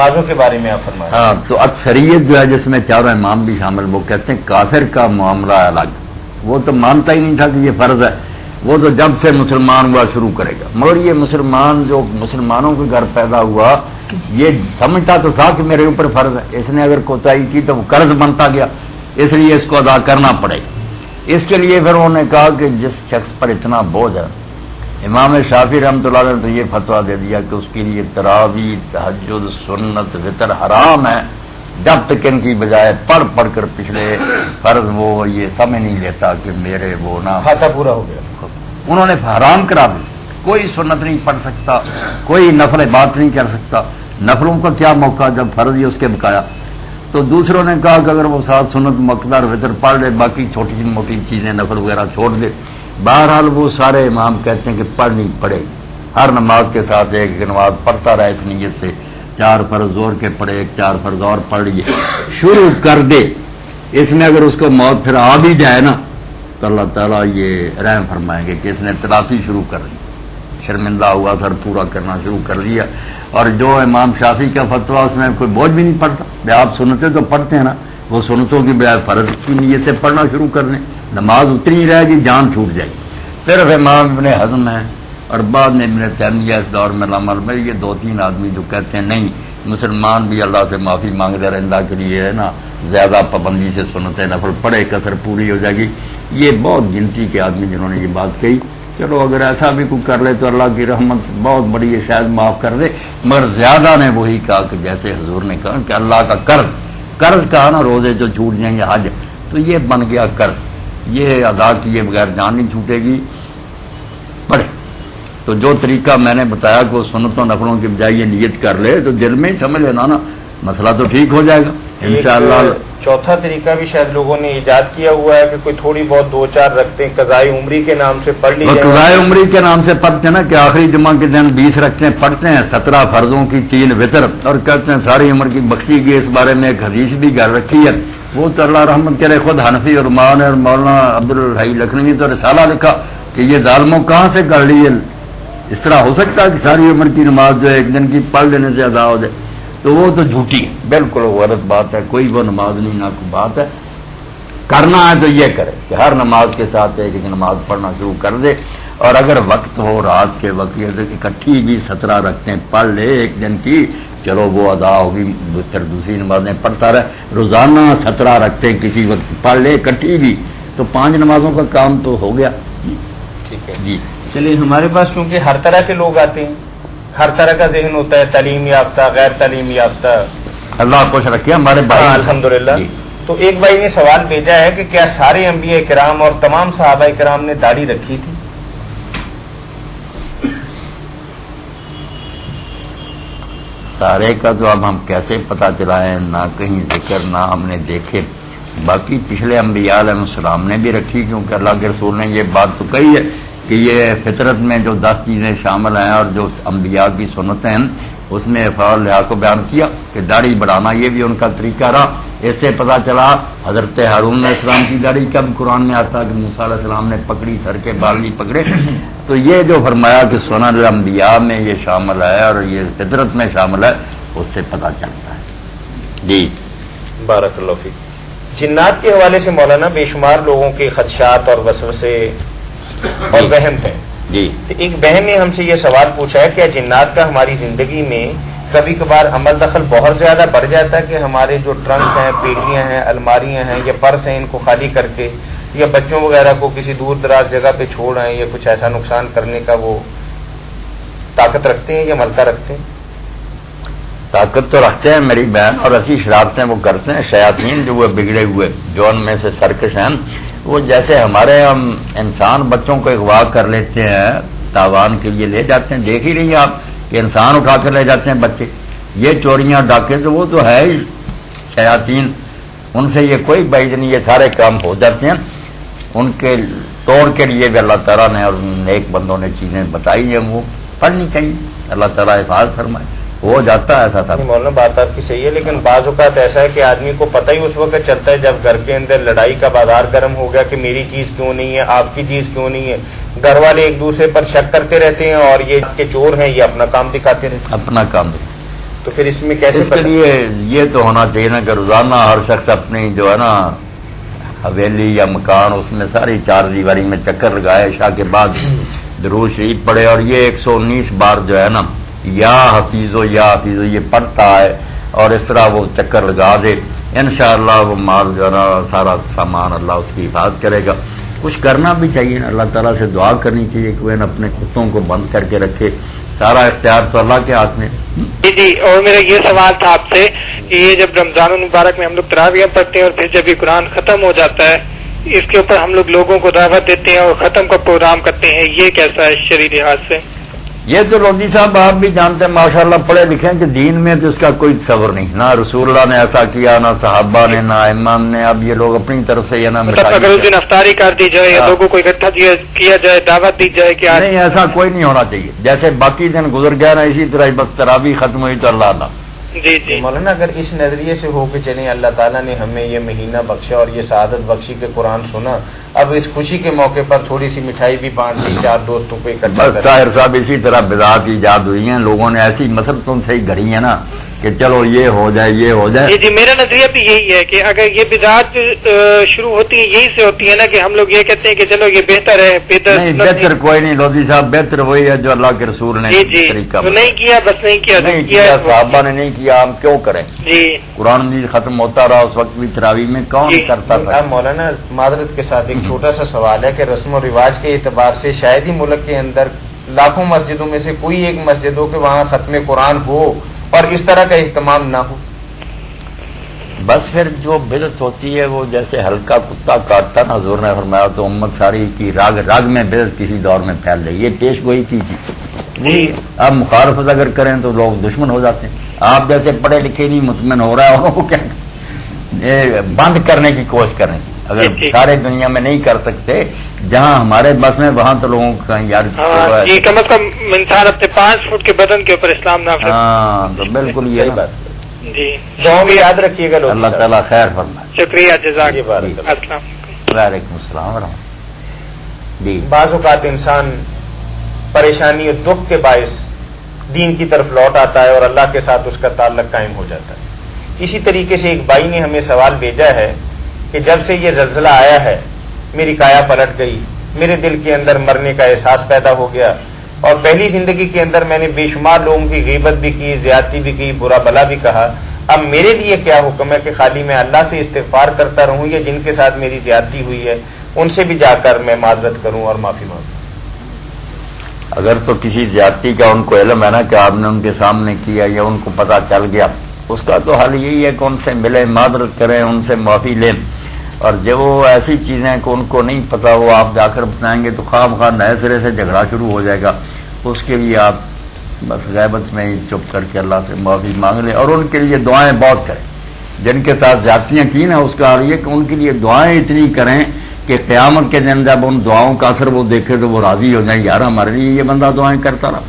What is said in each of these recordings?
نمازوں کے بارے میں آپ فرمائیں۔ ہاں، تو اکثریت جو ہے جس میں چاروں امام بھی شامل، وہ کہتے ہیں کافر کا معاملہ الگ، وہ تو مانتا ہی نہیں تھا کہ یہ فرض ہے، وہ تو جب سے مسلمان ہوا شروع کرے گا۔ مگر یہ مسلمان جو مسلمانوں کے گھر پیدا ہوا، یہ سمجھتا تو تھا کہ میرے اوپر فرض ہے، اس نے اگر کوتاہی کی تو وہ قرض بنتا گیا، اس لیے اس کو ادا کرنا پڑے گا۔ اس کے لیے پھر انہوں نے کہا کہ جس شخص پر اتنا بوجھ ہے، امام شافعی رحمۃ اللہ علیہ نے تو یہ فتویٰ دے دیا کہ اس کے لیے تراویح، تہجد، سنت، وطر حرام ہے، جب تک ان کی بجائے پڑھ پڑھ کر پچھلے فرض وہ یہ سمجھ نہیں لیتا کہ میرے وہ نہ کھاتا پورا ہو گیا۔ انہوں نے حرام کرا دی، کوئی سنت نہیں پڑھ سکتا، کوئی نفل بات نہیں کر سکتا، نفلوں کا کیا موقع جب فرض ہی اس کے بقایا۔ تو دوسروں نے کہا کہ اگر وہ ساتھ سنت مقدار وطر پڑھ لے، باقی چھوٹی موٹی چیزیں نفل وغیرہ چھوڑ دے۔ بہرحال وہ سارے امام کہتے ہیں کہ پڑھنی پڑے گی، ہر نماز کے ساتھ ایک نماز پڑھتا رہے اس نیت سے، 4 فرض زور کے پڑھے، 4 فرض اور پڑھ لیے، شروع کر دے۔ اس میں اگر اس کو موت پھر آ بھی جائے نا تو اللہ تعالیٰ یہ رحم فرمائیں گے کہ اس نے تلافی شروع کر دی، شرمندہ ہوا سر پورا کرنا شروع کر دیا۔ اور جو امام شافعی کا فتویٰ، اس میں کوئی بوجھ بھی نہیں پڑتا، بھائی آپ سنتیں تو پڑھتے ہیں نا، وہ سنتوں کی بجائے فرض کی نیت سے پڑھنا شروع کر دیں، نماز اتنی رہے گی، جان چھوٹ جائے گی۔ صرف امام ابن حزم ہے اور بعد میں ابن تیمیہ اس دور میں علامہ البانی، یہ 2-3 آدمی جو کہتے ہیں نہیں، مسلمان بھی اللہ سے معافی مانگتے رہے، اللہ کے لیے ہے نا زیادہ پابندی سے سنتیں نفل پڑھے، کثر پوری ہو جائے گی۔ یہ بہت گنتی کے آدمی جنہوں نے یہ بات کہی۔ چلو اگر ایسا بھی کوئی کر لے تو اللہ کی رحمت بہت بڑی ہے، شاید معاف کر دے، مگر زیادہ نے وہی کہا کہ جیسے حضور نے کہا کہ اللہ کا قرض کہا نا، روزے جو چھوٹ جائیں گے حج، تو یہ بن گیا قرض، یہ ادا کیے بغیر جان نہیں چھوٹے گی، پڑھے۔ تو جو طریقہ میں نے بتایا کہ وہ سنتوں نفلوں کی بجائے یہ نیت کر لے تو دل میں ہی سمجھ لینا نا، مسئلہ تو ٹھیک ہو جائے گا انشاءاللہ۔ چوتھا طریقہ بھی شاید لوگوں نے ایجاد کیا ہوا ہے کہ کوئی تھوڑی بہت 2-4 رکھتے ہیں قضائے عمری کے نام سے پڑھ لی جائے۔ قضائے عمری کے نام سے پڑھتے ہیں نا کہ آخری جمعہ کے دن 20 رکھتے ہیں، پڑھتے ہیں 17 فرضوں کی 3 وطر، اور کہتے ہیں ساری عمر کی بخشی گئی۔ اس بارے میں ایک حدیث بھی گھر رکھی ہے، وہ تو اللہ رحمت کرے، خود حنفی اور مولانا عبدالحی لکھنوی تو رسالہ لکھا کہ یہ ظالموں کہاں سے کر لی ہے، اس طرح ہو سکتا ہے کہ ساری عمر کی نماز جو ایک دن کی پڑھ لینے سے ادا ہو جائے؟ تو وہ تو جھوٹی ہے، بالکل غلط بات ہے، کوئی وہ نماز نہیں، نہ کوئی بات ہے۔ کرنا ہے تو یہ کرے کہ ہر نماز کے ساتھ ایک نماز پڑھنا شروع کر دے، اور اگر وقت ہو رات کے وقت اکٹھی بھی 17 رکھتے ہیں پڑھ لے ایک دن کی، چلو وہ ادا ہوگی، پھر دوسری نمازیں پڑھتا رہے۔ روزانہ 17 رکھتے ہیں کسی وقت پڑھ لے اکٹھی بھی، تو 5 نمازوں کا کام تو ہو گیا۔ ٹھیک ہے جی چلیے، ہمارے پاس چونکہ ہر طرح کے لوگ آتے ہیں، ہر طرح کا ذہن ہوتا ہے، تعلیم یافتہ، غیر تعلیم یافتہ، اللہ خوش رکھے ہمارے بھائی۔ الحمدللہ۔ جی۔ تو ایک بھائی نے سوال بھیجا ہے کہ کیا سارے انبیاء کرام اور تمام صحابہ کرام نے داڑھی رکھی تھی؟ سارے کا تو اب ہم کیسے پتہ چلائیں، نہ کہیں ذکر نہ ہم نے دیکھے۔ باقی پچھلے انبیاء علیہ السلام نے بھی رکھی، کیونکہ اللہ کے رسول نے یہ بات تو کہی ہے کہ یہ فطرت میں جو 10 چیزیں شامل ہیں اور جو انبیاء کی سنتیں ہیں اس میں افعال لحاظ کو بیان کیا کہ داڑھی بڑھانا یہ بھی ان کا طریقہ رہا۔ اس سے پتہ چلا حضرت ہارون علیہ السلام کی داڑھی کا بھی قرآن میں آتا کہ موسیٰ علیہ السلام نے پکڑی، سر کے بال بھی پکڑے۔ تو یہ جو فرمایا کہ سنن الانبیاء میں یہ شامل ہے اور یہ فطرت میں شامل ہے، اس سے پتہ چلتا ہے۔ جی بارک اللہ فیک۔ جنات کے حوالے سے مولانا بے شمار لوگوں کے خدشات اور وسوسے اور وہم ہیں۔ جی تو ایک بہن نے ہم سے یہ سوال پوچھا ہے کہ جنات کا ہماری زندگی میں کبھی کبھار عمل دخل بہت زیادہ بڑھ جاتا ہے کہ ہمارے جو ٹرنک ہیں، پیٹیاں ہیں، الماریاں ہیں یا پرس ہیں، ان کو خالی کر کے یا بچوں وغیرہ کو کسی دور دراز جگہ پہ چھوڑ آئیں یا کچھ ایسا نقصان کرنے کا وہ طاقت رکھتے ہیں یا ملکہ رکھتے ہیں؟ طاقت تو رکھتے ہیں میری بہن، اور ایسی شرارتیں وہ کرتے ہیں شیاطین جو وہ بگڑے ہوئے جو ان میں سے سرکش ہیں، وہ جیسے ہمارے ہم انسان بچوں کو اغوا کر لیتے ہیں، تاوان کے لیے لے جاتے ہیں، دیکھ ہی رہی ہیں آپ کہ انسان اٹھا کر لے جاتے ہیں بچے، یہ چوریاں ڈاکے تو وہ تو ہے ہی شیاطین، ان سے یہ کوئی بعید نہیں، یہ سارے کام ہو جاتے ہیں۔ ان کے توڑ کے لیے بھی اللہ تعالیٰ نے اور نیک بندوں نے چیزیں بتائی ہیں، وہ پڑھنی چاہیے، اللہ تعالیٰ حفاظت فرمائے، ہو جاتا ہے ایسا تھا۔ مولانا بات آپ کی صحیح ہے، لیکن بعض اوقات ایسا ہے کہ آدمی کو پتہ ہی اس وقت چلتا ہے جب گھر کے اندر لڑائی کا بازار گرم ہو گیا کہ میری چیز کیوں نہیں ہے، آپ کی چیز کیوں نہیں ہے، گھر والے ایک دوسرے پر شک کرتے رہتے ہیں اور یہ کہ چور ہیں، یہ اپنا کام دکھاتے رہتے ہیں۔ اپنا کام دے تو پھر اس میں کیسے اس کے لیے یہ تو ہونا چاہیے نا کہ روزانہ ہر شخص اپنی جو ہے نا حویلی یا مکان اس میں ساری 4 دیواری میں چکر لگائے، عشاء کے بعد درود شریف پڑھے، اور یہ 119 بار جو ہے نا یا حفیظو یہ پڑھتا ہے اور اس طرح وہ چکر لگا دے، انشاءاللہ وہ مال جو ہے نا سارا سامان اللہ اس کی حفاظت کرے گا۔ کچھ کرنا بھی چاہیے نا، اللہ تعالیٰ سے دعا کرنی چاہیے کہ وہ اپنے کتوں کو بند کر کے رکھے، سارا اختیار تو اللہ کے ہاتھ میں۔ جی، اور میرا یہ سوال تھا آپ سے کہ یہ جب رمضان المبارک میں ہم لوگ تراویح پڑھتے ہیں اور پھر جب یہ قرآن ختم ہو جاتا ہے، اس کے اوپر ہم لوگ لوگوں کو دعوت دیتے ہیں اور ختم کا پروگرام کرتے ہیں، یہ کیسا ہے شرعی لحاظ سے؟ یہ تو لودھی صاحب آپ بھی جانتے ہیں ماشاءاللہ پڑھے لکھے ہیں کہ دین میں تو اس کا کوئی تصور نہیں، نہ رسول اللہ نے ایسا کیا، نہ صحابہ نے، نہ امام نے۔ اب یہ لوگ اپنی طرف سے نا مطلب اگر اس دن افطاری کر دی جائے یا لوگوں کو اکٹھا کیا جائے، دعوت دی جائے کہ نہیں، ایسا کوئی نہیں ہونا چاہیے۔ جیسے باقی دن گزر گیا نا اسی طرح بس تراویح ختم ہوئی تو اللہ جی مولانا اگر اس نظریے سے ہو کہ چلیں اللہ تعالیٰ نے ہمیں یہ مہینہ بخشا اور یہ سعادت بخشی کے قرآن سنا، اب اس خوشی کے موقع پر تھوڑی سی مٹھائی بھی بانٹ دی، 4 دوستوں کو اکٹھا بس طاہر صاحب اسی طرح بدعات ایجاد ہوئی ہیں، لوگوں نے ایسی مسلطوں سے ہی گھڑی ہے نا کہ چلو یہ ہو جائے یہ ہو جائے۔ جی میرا نظریہ بھی یہی ہے کہ اگر یہ بدعات شروع ہوتی ہیں یہی سے ہوتی ہے نا کہ ہم لوگ یہ کہتے ہیں کہ چلو یہ بہتر ہے، نہیں بہتر کوئی نہیں لودھی صاحب، بہتر وہی ہے جو اللہ کے رسول نے طریقہ نہیں کیا، بس نہیں کیا صحابہ نے نہیں کیا، ہم کیوں کریں؟ جی قرآن مجید ختم ہوتا رہا اس وقت بھی تراویح میں کون کرتا تھا؟ اب مولانا معذرت کے ساتھ ایک چھوٹا سا سوال ہے کہ رسم و رواج کے اعتبار سے شاید ہی ملک کے اندر لاکھوں مسجدوں میں سے کوئی ایک مسجد ہو کہ وہاں ختم قرآن ہو اور اس طرح کا اہتمام نہ ہو۔ بس پھر جو بدعت ہوتی ہے وہ جیسے ہلکا کتا کاٹتا نا، حضور نے فرمایا تو امت ساری کی راگ میں بدعت کسی دور میں پھیل رہی، یہ پیش گوئی کی تھی۔ اب مخالفت اگر کریں تو لوگ دشمن ہو جاتے ہیں۔ آپ جیسے پڑھے لکھے نہیں مطمئن ہو رہا ہے وہ کیا بند کرنے کی کوشش کریں، اگر سارے دنیا میں نہیں کر سکتے، جہاں ہمارے بس میں وہاں تو لوگوں کا یار کم از کم انسان اپنے 5 فٹ کے بدن کے اوپر اسلام نافذ۔ ہاں تو بالکل یہ بات جی دعاؤں میں یاد رکھیے گا اللہ تعالیٰ خیر فرمائے۔ شکریہ، جزاک اللہ، السلام السلام وعلیکم السلام ورحمۃ۔ جی بعض اوقات انسان پریشانی اور دکھ کے باعث دین کی طرف لوٹ آتا ہے اور اللہ کے ساتھ اس کا تعلق قائم ہو جاتا ہے۔ اسی طریقے سے ایک بھائی نے ہمیں سوال بھیجا ہے کہ جب سے یہ زلزلہ آیا ہے میری کایا پلٹ گئی، میرے دل کے اندر مرنے کا احساس پیدا ہو گیا، اور پہلی زندگی کے اندر میں نے بے شمار لوگوں کی غیبت بھی کی، زیادتی بھی کی، برا بلا بھی کہا، اب میرے لیے کیا حکم ہے کہ خالی میں اللہ سے استغفار کرتا رہوں یا جن کے ساتھ میری زیادتی ہوئی ہے ان سے بھی جا کر میں معذرت کروں اور معافی مانگوں؟ اگر تو کسی زیادتی کا ان کو علم ہے نا کہ آپ نے ان کے سامنے کیا یا ان کو پتہ چل گیا، اس کا تو حل یہی ہے کہ ان سے ملیں، معذرت کریں، ان سے معافی لیں، اور جب وہ ایسی چیزیں کہ ان کو نہیں پتا وہ آپ جا کر بتائیں گے تو خواہ بخواہ نئے سرے سے جھگڑا شروع ہو جائے گا۔ اس کے لیے آپ بس غیبت میں ہی چپ کر کے اللہ سے معافی مانگ لیں اور ان کے لیے دعائیں بہت کریں۔ جن کے ساتھ زیادتیاں کی نا اس کا حل یہ کہ ان کے لیے دعائیں اتنی کریں کہ قیامت کے دن جب ان دعاؤں کا اثر وہ دیکھے تو وہ راضی ہو جائیں، یار ہمارے لیے یہ بندہ دعائیں کرتا رہا۔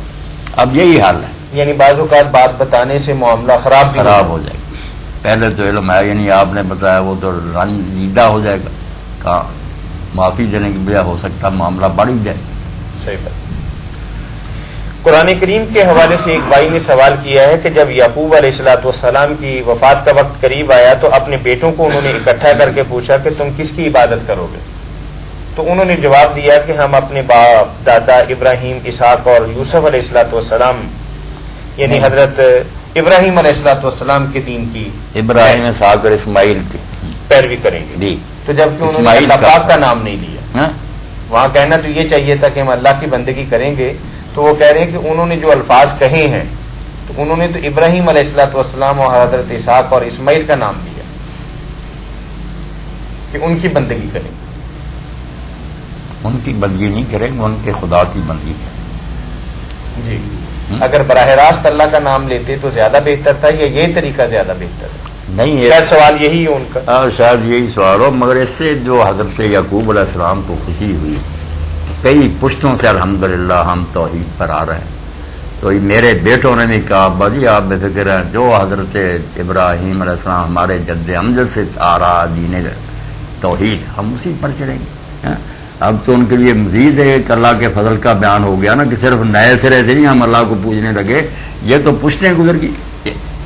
اب یہی حال ہے، یعنی بعض اوقات بات بتانے سے معاملہ خراب ہو جائے گا۔ پہلے تو علم ہے یعنی آپ نے بتایا وہ تو رنجیدہ ہو جائے گا، کہاں معافی دینے کی بجائے ہو سکتا معاملہ بڑھ ہی جائے۔ صحیح بات۔ قرآن کریم کے حوالے سے ایک بھائی نے سوال کیا ہے کہ جب یعقوب علیہ السلام کی وفات کا وقت قریب آیا تو اپنے بیٹوں کو انہوں نے اکٹھا کر کے پوچھا کہ تم کس کی عبادت کرو گے؟ تو انہوں نے جواب دیا کہ ہم اپنے باپ دادا ابراہیم، اسحاق اور یوسف علیہ السلام یعنی حضرت ابراہیم علیہ السلام کے دین کی، ابراہیم، اسحاق اور اسماعیل کی پیروی کریں گے۔ جی تو جبکہ انہوں نے اللہ پاک کا نام نہیں لیا، وہاں کہنا تو یہ چاہیے تھا کہ ہم اللہ کی بندگی کریں گے، تو وہ کہہ رہے ہیں کہ انہوں نے جو الفاظ کہے ہیں تو انہوں نے تو ابراہیم علیہ السلام اور حضرت اسحاق اور اسماعیل کا نام لیا کہ ان کی بندگی کریں گے۔ ان کی بندگی نہیں کریں گے، ان کے خدا کی بندگی کریں جی اگر براہ راست اللہ کا نام لیتے تو زیادہ بہتر تھا یا یہ طریقہ زیادہ بہتر ہے؟ نہیں، شاید سوال یہی ہے ان کا۔ شاید یہی سوال ہو، مگر اس سے جو حضرت یعقوب علیہ السلام کو خوشی ہوئی، کئی پشتوں سے الحمدللہ ہم توحید پر آ رہے ہیں، تو میرے بیٹوں نے بھی کہا ابا جی آپ بے فکر ہیں، جو حضرت ابراہیم علیہ السلام ہمارے جد امجد سے آ رہا دین توحید ہم اسی پر چلیں گے۔ اب تو ان کے لیے مزید ایک اللہ کے فضل کا بیان ہو گیا نا کہ صرف نئے سرے سے نہیں ہم اللہ کو پوجنے لگے، یہ تو پشتیں گزر گئی۔